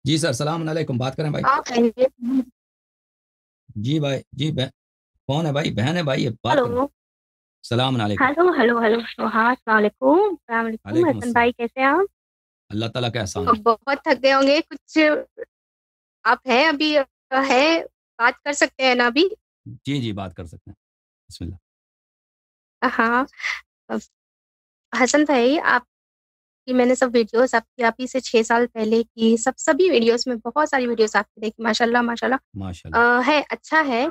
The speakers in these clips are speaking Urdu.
جی سر، السلام علیکم، بات کریں بھائی؟ آپ خیریت ہیں؟ جی بھائی، جی کون ہے بھائی؟ بہن ہے بھائی، بات کریں. ہلو السلام علیکم. ہلو ہلو ہلو ہاں السلام علیکم السلام علیکم وعلیکم حسن السلام. بھائی کیسے ہیں آپ؟ اللہ تعالیٰ کا احسان ہے. بہت تھک گئے ہوں گے کچھ. آپ ہیں ابھی ہے بات کر سکتے ہیں نا ابھی؟ جی جی، بات کر سکتے ہیں. بسم اللہ. ہاں. حسن بھائی آپ کی میں نے سب ویڈیوز آپ ہی سے 6 سال پہلے کی سبھی ویڈیوز میں بہت ساری ویڈیوز آپ کی دیکھی ماشاء اللہ ماشاء ماشاء اللہ. اللہ. ہے اچھا ہے.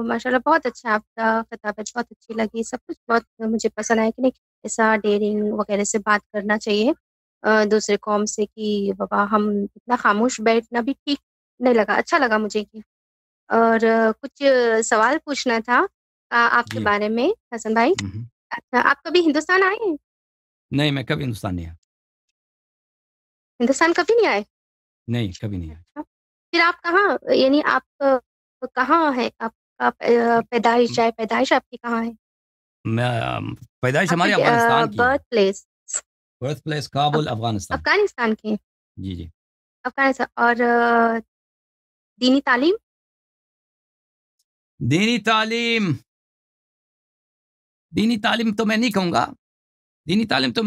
ماشاء اللہ بہت اچھا ہے، آپ کا خطابت بہت اچھی لگی، سب کچھ بہت مجھے پسند آیا کہ نہیں ایسا ڈیئرنگ وغیرہ سے بات کرنا چاہیے دوسرے قوم سے کہ بابا ہم اتنا خاموش بیٹھنا بھی ٹھیک نہیں لگا، اچھا لگا مجھے کہ اور کچھ سوال پوچھنا تھا آپ کے جی. بارے میں حسن بھائی. ہوں. اچھا آپ کبھی ہندوستان آئے ہیں؟ نہیں، میں کبھی ہندوستان نہیں آیا. ہندوستان کبھی نہیں آئے؟ نہیں، کبھی نہیں آیا. اچھا پھر آپ کہاں یعنی آپ کہاں ہے آپ کا پیدائش جائے پیدائش آپ کی کہاں ہے؟ میں پیدائش آپ کی ہماری افغانستان کی ہے. Birth place birth place Kabul, Afghanistan. Afghanistan کی ہے؟ جی جی. افغانستان. اور دینی تعلیم؟ دینی تعلیم. دینی تعلیم تو میں نہیں کہوں گا. دینی تعلیم تو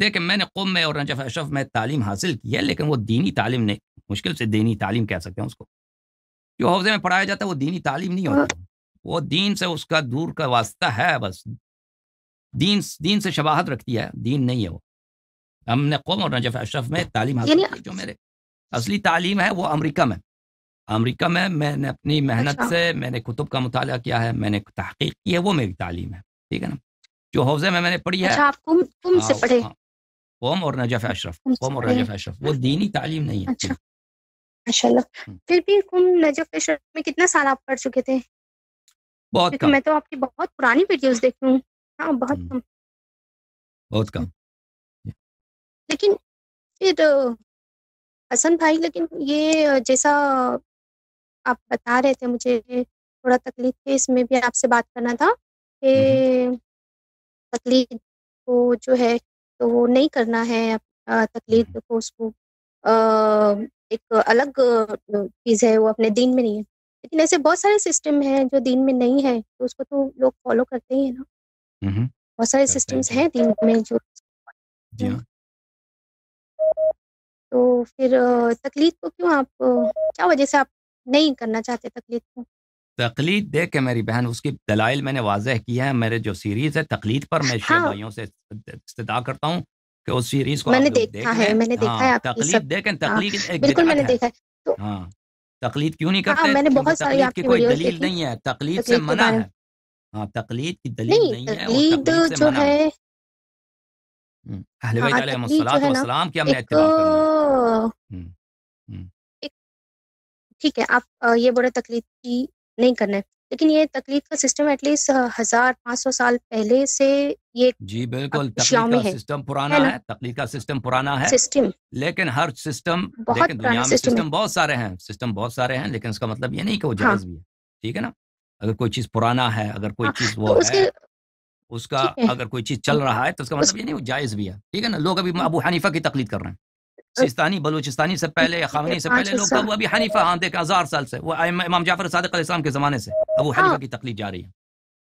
دیکھیں، میں نے قم میں اور نجف اشرف میں تعلیم حاصل کی ہے، لیکن وہ دینی تعلیم نہیں. مشکل سے دینی تعلیم کہہ سکتے ہیں اس کو. جو حوزے میں پڑھایا جاتا ہے وہ دینی تعلیم نہیں ہوتی. وہ دین سے اس کا دور کا واسطہ ہے بس. دین سے شباہت رکھتی ہے، دین نہیں ہے وہ. ہم نے قوم اور نجف اشرف میں تعلیم حاصل یعنی کی. جو میرے اصلی تعلیم ہے وہ امریکہ میں. امریکہ میں نے اپنی محنت اچھا سے میں نے کتب کا مطالعہ کیا ہے، میں نے تحقیق کی ہے، وہ میری تعلیم ہے. ٹھیک ہے نا. جو حوزے میں نے پڑھی ہے اچھا آپ کم سے پڑھے؟ قوم اور نجف اشرف. کم سے قوم اور پڑھے ہیں؟ نجف اشرف وہ دینی تعلیم نہیں ہے. اچھا جی. ماشاء اللہ. پھر بھی کم نجف اشرف میں کتنا سال آپ پڑھ چکے تھے؟ بہت کیونکہ کم. میں تو آپ کی بہت پرانی ویڈیوز دیکھ رہی ہوں. ہاں بہت کم. بہت کم. لیکن پھر حسن بھائی لیکن یہ جیسا آپ بتا رہے تھے مجھے تھوڑا تکلیف تھی، اس میں بھی آپ سے بات کرنا تھا کہ تقلید کو جو ہے تو وہ نہیں کرنا ہے. تقلید کو اس کو ایک الگ چیز ہے، وہ اپنے دین میں نہیں ہے. لیکن ایسے بہت سارے سسٹم ہیں جو دین میں نہیں ہے تو اس کو تو لوگ فالو کرتے ہی ہیں نا. بہت سارے کرتے ہیں سسٹمز جی. ہیں دین میں جو جی ہاں. تو پھر تقلید کو کیوں آپ کیا وجہ سے آپ نہیں کرنا چاہتے تقلید کو؟ تقلید دیکھ کے میری بہن، اس کی دلائل میں نے واضح کی ہے. میرے جو سیریز ہے تقلید پر، میں شیعہ ہاں بھائیوں سے استدعا کرتا ہوں کہ اس سیریز کو میں آپ نے لوگ دیکھا دیکھ ہے لیں. میں نے دیکھا ہے ہاں، آپ کی سب. تقلید دیکھیں. ہاں تقلید ایک بالکل میں بدعت نے ہے. دیکھا ہے تو ہاں. تقلید کیوں نہیں ہاں کرتے؟ میں نے کیونکہ بہت ساری تقلید آپ کی کی کوئی ویڈیوز دلیل دیکھی نہیں ہے. تقلید سے تقلید کے منع بارے ہے. میں. ہاں، تقلید کی دلیل نہیں نہیں ہے اور تقلید تقلید سے جو منع ہے، ہے. اہل بیت ہاں علیہم تقلید جو الصلوۃ ہے نا والسلام کی ہم نے ایک اتباع کرنی ہے. ہم، ہم. ایک ٹھیک ہے آپ یہ بڑے تقلید کی نہیں کرنا ہے، لیکن یہ تقلید کا سسٹم ایٹ لیسٹ 1500 سال پہلے سے یہ جی اب بالکل، تقلید شیاؤ میں کا سسٹم ہے پرانا نا ہے. تقلید کا سسٹم پرانا ہے. سسٹم. لیکن ہر سسٹم، بہت دیکھیں پرانا دنیا میں سسٹم ہے. سسٹم بہت سارے ہیں. سسٹم بہت سارے ہیں، لیکن اس کا مطلب یہ نہیں کہ وہ ہاں جائز بھی ہے. ٹھیک ہے نا. اگر کوئی چیز پرانا ہے، اگر کوئی ہاں چیز وہ تو اس ہے، کے اس کا ٹھیک ہے. اگر کوئی چیز ہاں چل رہا ہے تو اس کا اس مطلب یہ نہیں وہ جائز بھی ہے. ٹھیک ہے نا. لوگ ابھی ابو حنیفہ کی تقلید کر رہے ہیں. سیستانی بلوچستانی سے پہلے یا ٹھیک ہے خامنی سے پہلے 500 لوگ تو سال ابو ابی حنیفہ، ہاں دیکھ 1000 سال سے وہ امام جعفر صادق علیہ السلام کے زمانے سے ابو ہاں حنیفہ کی تقلید جاری ہے.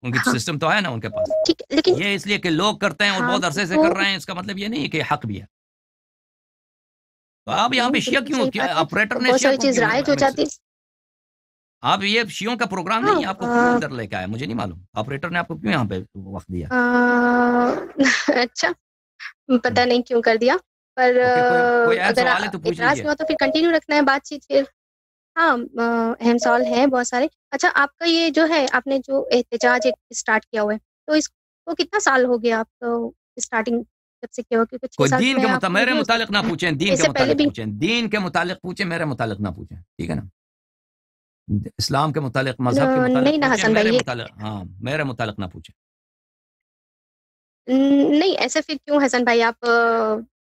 ان کی ہاں سسٹم تو ہے نا ان کے پاس. ٹھیک ہے لیکن یہ اس لیے کہ لوگ کرتے ہیں اور ہاں بہت عرصے سے تو کر رہے ہیں، اس کا مطلب یہ نہیں ہے کہ حق بھی ہے. تو آپ یہاں پہ نہیں شیعہ بالکل کیوں، صحیح بات ہے. آپریٹر نے بہت شیعہ ساری کو چیز کیوں رائج ہو جاتی. آپ یہ شیعوں کا پروگرام ہاں نہیں ہے، آپ کو کیوں ادھر لے کے آیا مجھے نہیں معلوم. آپریٹر نے آپ کو کیوں یہاں پہ وقت دیا؟ اچھا پتہ نہیں کیوں کر دیا، پر اوکے، کوئی اہم اگر سوال ہے تو پوچھ اعتراض لیجئے. نہ ہو تو پھر کنٹینیو رکھنا ہے بات چیت پھر. ہاں اہم سوال ہیں بہت سارے. اچھا آپ کا یہ جو ہے آپ نے جو احتجاج اسٹارٹ کیا ہوا ہے تو اس کو کتنا سال ہو گیا آپ کو اسٹارٹنگ جب سے کیا ہو؟ کیونکہ 6 سال دین میں کے آپ کی میرے ویڈیوز متعلق دیکھی نہ ہیں. پوچھیں. دین اس کے سے پہلے متعلق بھی پوچھیں. دین کے متعلق پوچھیں، میرے متعلق نہ پوچھیں. ٹھیک ہے نا. اسلام کے متعلق، مذہب کے نہیں متعلق نا پوچھیں، حسن بھائی میرے یہ متعلق، ہاں میرے متعلق نہ پوچھیں. نہیں ایسے پھر کیوں حسن بھائی آپ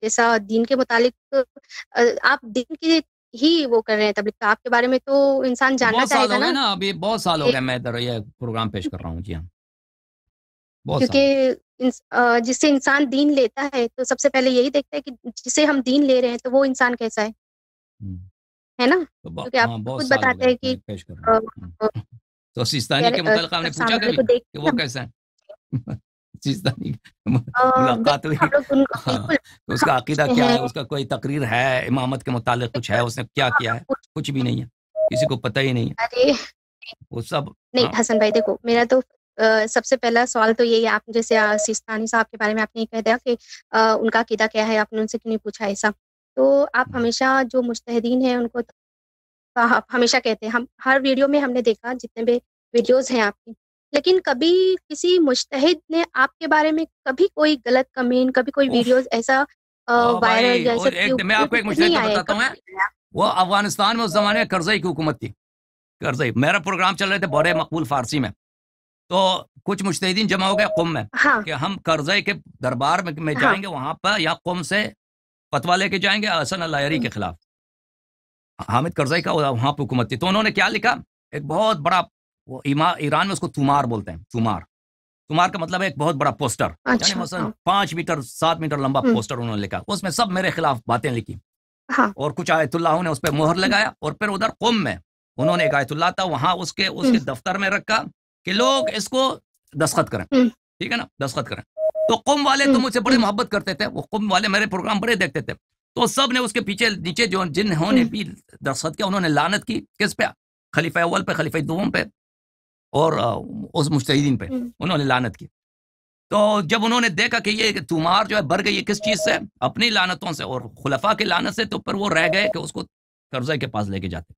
جیسا دین کے متعلق آپ دین کی ہی وہ کر رہے ہیں تبلیغ، آپ کے بارے میں تو انسان تو جاننا بہت چاہے سال گا ہو گئے نا نا، ابھی بہت سال ہو کہ گئے میں ادھر یہ پروگرام پیش کر رہا ہوں. جی ہاں، بہت سال. کیونکہ جس سے انسان دین لیتا ہے تو سب سے پہلے یہی دیکھتا ہے کہ جسے ہم دین لے رہے ہیں تو وہ انسان کیسا ہے. ہے نا؟ تو کیونکہ آپ بہت خود سال ہو بتاتے گئے ہیں کہ میں پیش کر رہا ہوں تو سیستانی کے متعلق ہم نے پوچھا سامنے کبھی کو دیکھ کہ کے وہ کیسا ہے سیستانی ملاقات بالکل ہم ہوئی؟ لوگ ان کو ہاں، بالکل تو اس ہم کا عقیدہ پوچھتے کیا ہیں، ہے، اس کا کوئی تقریر ہے امامت کے متعلق کچھ ہے، اس نے کیا کیا ہے؟ کچھ بھی نہیں ہے، کسی کو پتہ ہی نہیں ہے ارے وہ سب. نہیں ہاں حسن بھائی دیکھو میرا تو سب سے پہلا سوال تو یہی ہے، آپ جیسے سیستانی صاحب کے بارے میں آپ نے یہ کہہ دیا کہ ان کا عقیدہ کیا ہے، آپ نے ان سے کیوں نہیں پوچھا ایسا؟ تو آپ ہمیشہ جو مجتہدین ہیں ان کو آپ ہمیشہ کہتے ہیں، ہم ہر ویڈیو میں ہم نے دیکھا جتنے بھی ویڈیوز ہیں آپ کی، لیکن کبھی کسی مجتہد نے آپ کے بارے میں کبھی کوئی غلط کمنٹ، کبھی کوئی اوف ویڈیوز ایسا وائرل بھائی، یا ایسا اور میں آپ کو ایک مشتہد نہیں کا آیا ہے بتاتا ہوں. کبھی نہیں آیا؟ وہ افغانستان میں اس زمانے میں کرزئی کی حکومت تھی. کرزئی میرا پروگرام چل رہے تھے بڑے مقبول فارسی میں، تو کچھ مجتہدین جمع ہو گئے قم میں ہاں کہ ہم کرزئی کے دربار میں ہاں جائیں گے، وہاں پر یا قم سے فتوا لے کے جائیں گے حسن العیری کے خلاف. حامد کرزئی کا وہاں پہ حکومت تھی، تو انہوں نے کیا لکھا، ایک بہت بڑا، وہ ایران میں اس کو تومار بولتے ہیں. تومار کا مطلب ہے ایک بہت بڑا پوسٹر، یعنی اچھا مثلا ہاں 5 میٹر 7 میٹر لمبا پوسٹر انہوں نے لکھا، اس میں سب میرے خلاف باتیں لکھی، ہاں اور کچھ آیت اللہ نے اس پہ مہر لگایا. اور پھر ادھر قم میں انہوں نے ایک آیت اللہ تھا، وہاں اس کے دفتر میں رکھا کہ لوگ اس کو دستخط کریں، ٹھیک ہے نا، دستخط کریں. تو قم والے تو مجھ سے بڑے محبت کرتے تھے، وہ قم والے میرے پروگرام بڑے دیکھتے تھے، تو سب نے اس کے پیچھے نیچے جو جنہوں نے بھی دستخط کیا انہوں نے لعنت کی، کس پہ؟ خلیفہ اول پہ، خلیفہ دوم پہ، اور اس مجتہدین پہ انہوں نے لعنت کی. تو جب انہوں نے دیکھا کہ یہ تومار جو ہے بڑھ گئی ہے کس چیز سے، اپنی لعنتوں سے اور خلفاء کی لعنت سے، تو پھر وہ رہ گئے کہ اس کو کرزئی کے پاس لے کے جاتے.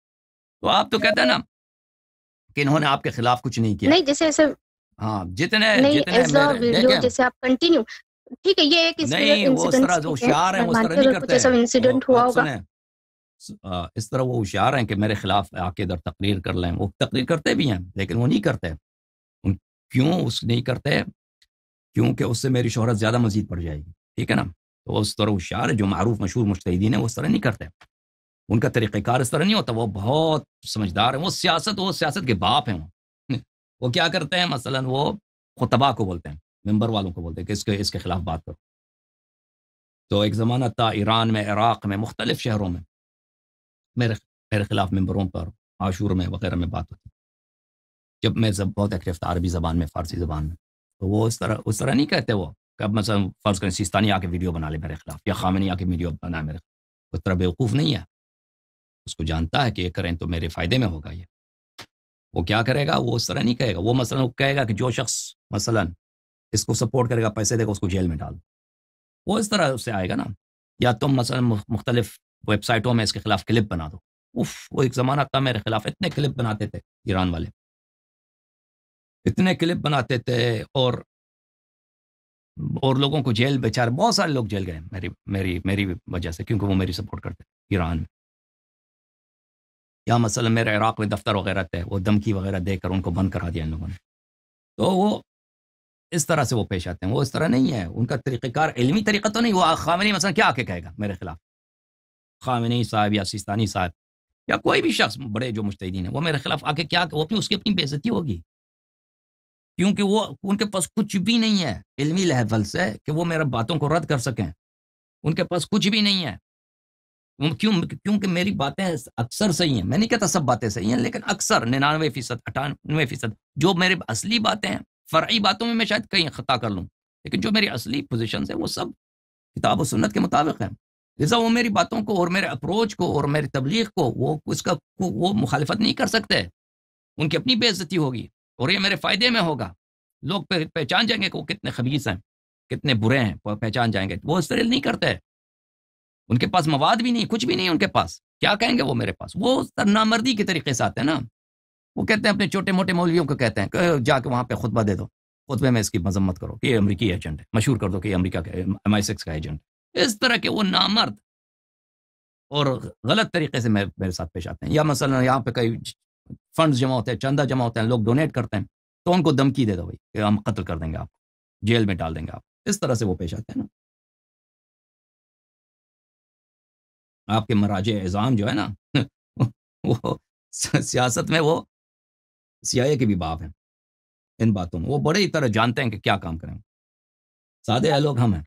تو آپ تو کہتے ہیں نا کہ انہوں نے آپ کے خلاف کچھ نہیں کیا. نہیں جیسے ایسے ہاں، جتنے نہیں جتنے ایز اے میرے ویڈیو دیکھیں، جیسے آپ کنٹینیو، ٹھیک ہے یہ ایک نہیں وہ اس انسیڈنٹ طرح جو ٹھیک ہے ہوشیار ہیں میں وہ اس طرح مانتی ہوں نہیں اگر کچھ کرتے ایسا ہیں. وہ انسیڈنٹ ہوا آپ ہوگا. سنیں، اس طرح وہ ہوشیار ہیں کہ میرے خلاف آ کے ادھر تقریر کر لیں. وہ تقریر کرتے بھی ہیں لیکن وہ نہیں کرتے. کیوں اس نہیں کرتے؟ کیونکہ اس سے میری شہرت زیادہ مزید بڑھ جائے گی، ٹھیک ہے نا. تو اس طرح ہوشیار ہے، جو معروف مشہور مجتہدین ہیں وہ اس طرح نہیں کرتے، ان کا طریقہ کار اس طرح نہیں ہوتا. وہ بہت سمجھدار ہیں، وہ سیاست کے باپ ہیں. وہ کیا کرتے ہیں، مثلا وہ خطبہ کو بولتے ہیں، ممبر والوں کو بولتے ہیں کہ اس کے خلاف بات کرو. تو ایک زمانہ تھا ایران میں، عراق میں، مختلف شہروں میں میرے خلاف ممبروں پر عاشور میں وغیرہ میں بات ہوتی. جب میں بہت ایکٹیو تھا عربی زبان میں، فارسی زبان میں، تو وہ اس طرح نہیں کہتے. وہ کہ اب مثلا فرض کریں سیستانی آ کے ویڈیو بنا لے میرے خلاف، یا خامنی آ کے ویڈیو بنائے میرے خلاف، اس طرح بیوقوف نہیں ہے. اس کو جانتا ہے کہ یہ کریں تو میرے فائدے میں ہوگا. یہ وہ کیا کرے گا، وہ اس طرح نہیں کہے گا. وہ مثلا وہ کہے گا کہ جو شخص مثلا اس کو سپورٹ کرے گا، پیسے دے گا، اس کو جیل میں ڈال دو. وہ اس طرح اس سے آئے گا نا. یا تم مثلا مختلف ویب سائٹوں میں اس کے خلاف کلپ بنا دو. وہ ایک زمانہ تھا میرے خلاف اتنے کلپ بناتے تھے ایران والے، اتنے کلپ بناتے تھے، اور لوگوں کو جیل، بیچارے بہت سارے لوگ جیل گئے میری وجہ سے، کیونکہ وہ میری سپورٹ کرتے ایران میں. یا مثلا میرے عراق میں دفتر وغیرہ تھے، وہ دھمکی وغیرہ دے کر ان کو بند کرا دیا ان لوگوں نے. تو وہ اس طرح سے وہ پیش آتے ہیں. وہ اس طرح نہیں ہے، ان کا طریقہ کار علمی طریقہ تو نہیں. وہ خامنی مثلا کیا آ کے کہے گا میرے خلاف، خامنئی صاحب یا سیستانی صاحب یا کوئی بھی شخص بڑے جو مجتہدین ہیں، وہ میرے خلاف آ کے کیا، وہ اس کی اپنی بے عزتی ہوگی، کیونکہ وہ ان کے پاس کچھ بھی نہیں ہے علمی لیول سے کہ وہ میرے باتوں کو رد کر سکیں. ان کے پاس کچھ بھی نہیں ہے. کیونکہ میری باتیں اکثر صحیح ہیں. میں نہیں کہتا سب باتیں صحیح ہیں، لیکن اکثر 99%، 98% جو میرے اصلی باتیں ہیں، فرعی باتوں میں شاید کہیں خطا کر لوں، لیکن جو میری اصلی پوزیشنز ہیں وہ سب کتاب و سنت کے مطابق ہیں. لہٰذا وہ میری باتوں کو اور میرے اپروچ کو اور میری تبلیغ کو وہ مخالفت نہیں کر سکتے. ان کی اپنی بے عزتی ہوگی اور یہ میرے فائدے میں ہوگا. لوگ پہچان جائیں گے کہ وہ کتنے خبیث ہیں، کتنے برے ہیں، پہچان جائیں گے. وہ اس طرح نہیں کرتے. ان کے پاس مواد بھی نہیں، کچھ بھی نہیں ان کے پاس. کیا کہیں گے وہ میرے پاس؟ وہ نامردی کے طریقے سے آتے ہیں نا. وہ کہتے ہیں اپنے چھوٹے موٹے مولویوں کو کہتے ہیں کہ جا کے وہاں پہ خطبہ دے دو، خطبے میں اس کی مذمت کرو کہ یہ امریکی ایجنٹ ہے، مشہور کر دو کہ یہ امریکہ کا MI6 کا ایجنٹ. اس طرح کے وہ نامرد اور غلط طریقے سے میرے ساتھ پیش آتے ہیں. یا مثلا یہاں پہ کئی فنڈز جمع ہوتے ہیں، چندہ جمع ہوتے ہیں، لوگ ڈونیٹ کرتے ہیں، تو ان کو دھمکی دے دو بھائی کہ ہم قتل کر دیں گے، آپ کو جیل میں ڈال دیں گے. آپ اس طرح سے وہ پیش آتے ہیں نا. آپ کے مراجع اعظام جو ہے نا وہ سیاست میں وہ CIA کے بھی باپ ہیں ان باتوں میں. وہ بڑے ہی طرح جانتے ہیں کہ کیا کام کریں. سادے لوگ ہم ہیں.